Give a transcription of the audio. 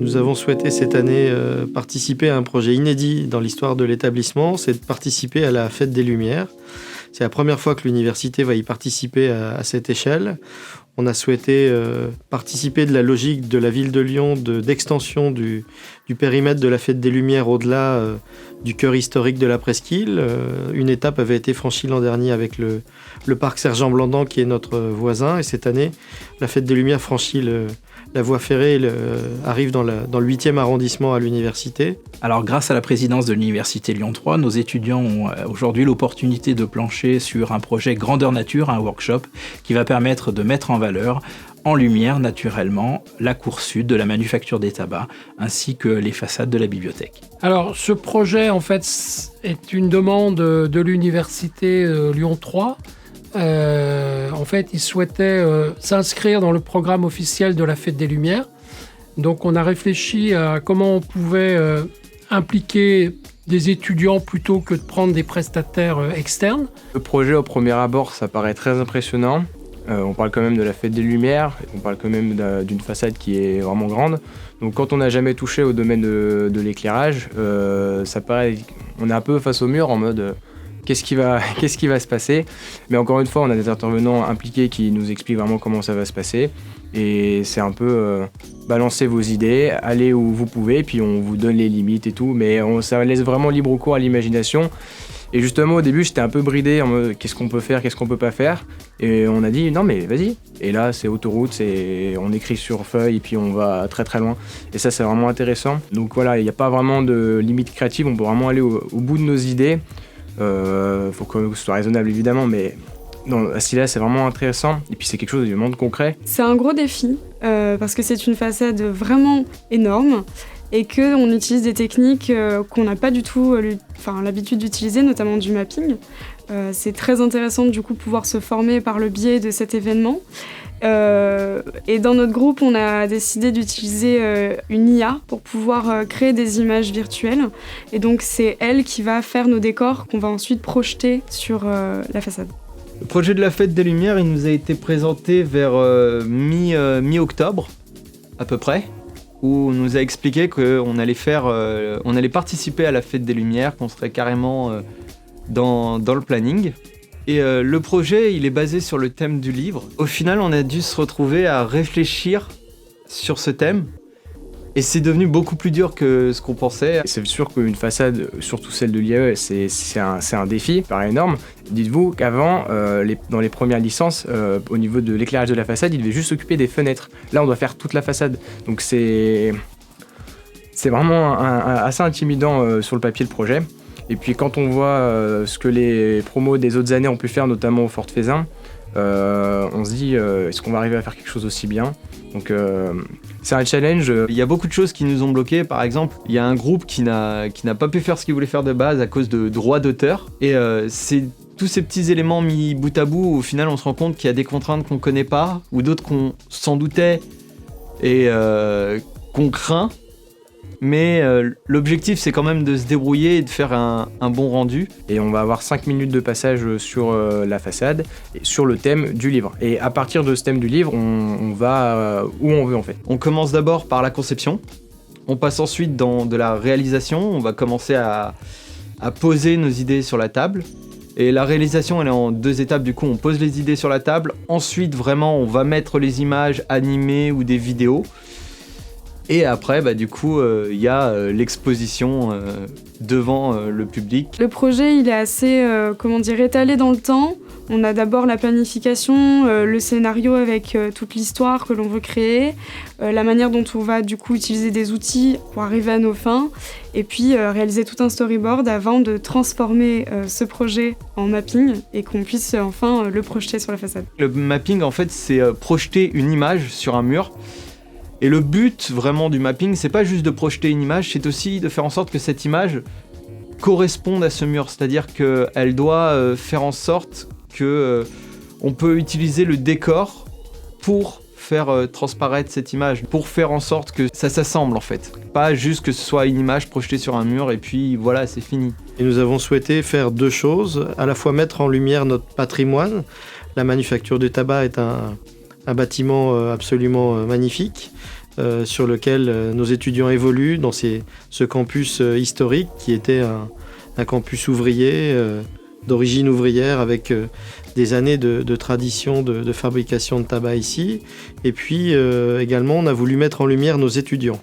Nous avons souhaité cette année participer à un projet inédit dans l'histoire de l'établissement, c'est de participer à la Fête des Lumières. C'est la première fois que l'université va y participer à cette échelle. On a souhaité participer de la logique de la ville de Lyon d'extension du périmètre de la Fête des Lumières au-delà du cœur historique de la Presqu'île. Une étape avait été franchie l'an dernier avec le parc Sergent-Blandan qui est notre voisin. Et cette année, la Fête des Lumières franchit la voie ferrée arrive dans le 8e arrondissement à l'université. Alors grâce à la présidence de l'université Lyon 3, nos étudiants ont aujourd'hui l'opportunité de plancher sur un projet grandeur nature, un workshop qui va permettre de mettre en valeur, en lumière naturellement, la cour sud de la manufacture des tabacs ainsi que les façades de la bibliothèque. Alors ce projet en fait est une demande de l'université Lyon 3. En fait, ils souhaitaient s'inscrire dans le programme officiel de la Fête des Lumières. Donc on a réfléchi à comment on pouvait impliquer des étudiants plutôt que de prendre des prestataires externes. Le projet au premier abord, ça paraît très impressionnant. On parle quand même de la Fête des Lumières, on parle quand même d'une façade qui est vraiment grande. Donc quand on n'a jamais touché au domaine de l'éclairage, ça paraît, on est un peu face au mur en mode qu'est-ce qui va se passer. Mais encore une fois, on a des intervenants impliqués qui nous expliquent vraiment comment ça va se passer. Et c'est un peu balancer vos idées, aller où vous pouvez, puis on vous donne les limites et tout. Mais ça laisse vraiment libre cours à l'imagination. Et justement, au début, j'étais un peu bridé en mode qu'est-ce qu'on peut faire, qu'est-ce qu'on peut pas faire. Et on a dit non mais vas-y. Et là, c'est autoroute, on écrit sur feuille et puis on va très très loin. Et ça, c'est vraiment intéressant. Donc voilà, il n'y a pas vraiment de limite créative, on peut vraiment aller au bout de nos idées. Faut que ce soit raisonnable évidemment, mais à ce là c'est vraiment intéressant. Et puis c'est quelque chose de concret. C'est un gros défi parce que c'est une façade vraiment énorme. Et qu'on utilise des techniques qu'on n'a pas du tout l'habitude d'utiliser, notamment du mapping. C'est très intéressant du coup de pouvoir se former par le biais de cet événement. Et dans notre groupe, on a décidé d'utiliser une IA pour pouvoir créer des images virtuelles. Et donc c'est elle qui va faire nos décors qu'on va ensuite projeter sur la façade. Le projet de la Fête des Lumières, il nous a été présenté vers mi-octobre à peu près, où on nous a expliqué qu'on allait participer à la Fête des Lumières, qu'on serait carrément dans le planning. Et le projet, il est basé sur le thème du livre. Au final, on a dû se retrouver à réfléchir sur ce thème. Et c'est devenu beaucoup plus dur que ce qu'on pensait. C'est sûr qu'une façade, surtout celle de l'IAE, c'est un défi, ça paraît énorme. Dites-vous qu'avant, dans les premières licences, au niveau de l'éclairage de la façade, il devait juste s'occuper des fenêtres. Là, on doit faire toute la façade. Donc c'est vraiment assez intimidant sur le papier, le projet. Et puis quand on voit ce que les promos des autres années ont pu faire, notamment au Fort Faisin, on se dit, est-ce qu'on va arriver à faire quelque chose aussi bien ? Donc c'est un challenge. Il y a beaucoup de choses qui nous ont bloqués. Par exemple, il y a un groupe qui n'a pas pu faire ce qu'il voulait faire de base à cause de droits d'auteur. Et c'est tous ces petits éléments mis bout à bout, au final on se rend compte qu'il y a des contraintes qu'on connaît pas, ou d'autres qu'on s'en doutait et qu'on craint. Mais l'objectif, c'est quand même de se débrouiller et de faire un bon rendu. Et on va avoir 5 minutes de passage sur la façade, et sur le thème du livre. Et à partir de ce thème du livre, on va où on veut en fait. On commence d'abord par la conception. On passe ensuite dans de la réalisation. On va commencer à poser nos idées sur la table. Et la réalisation, elle est en 2 étapes. Du coup, on pose les idées sur la table. Ensuite, vraiment, on va mettre les images animées ou des vidéos. Et après, il y a l'exposition devant le public. Le projet, il est assez, étalé dans le temps. On a d'abord la planification, le scénario avec toute l'histoire que l'on veut créer, la manière dont on va du coup utiliser des outils pour arriver à nos fins, et puis réaliser tout un storyboard avant de transformer ce projet en mapping et qu'on puisse enfin le projeter sur la façade. Le mapping, en fait, c'est projeter une image sur un mur. Et le but vraiment du mapping, c'est pas juste de projeter une image, c'est aussi de faire en sorte que cette image corresponde à ce mur. C'est-à-dire qu'elle doit faire en sorte qu'on peut utiliser le décor pour faire transparaître cette image, pour faire en sorte que ça s'assemble en fait. Pas juste que ce soit une image projetée sur un mur et puis voilà, c'est fini. Et nous avons souhaité faire 2 choses, à la fois mettre en lumière notre patrimoine. La manufacture de tabac est un bâtiment absolument magnifique, sur lequel nos étudiants évoluent dans ce campus historique qui était un campus ouvrier, d'origine ouvrière, avec des années de tradition de fabrication de tabac ici. Et puis également, on a voulu mettre en lumière nos étudiants.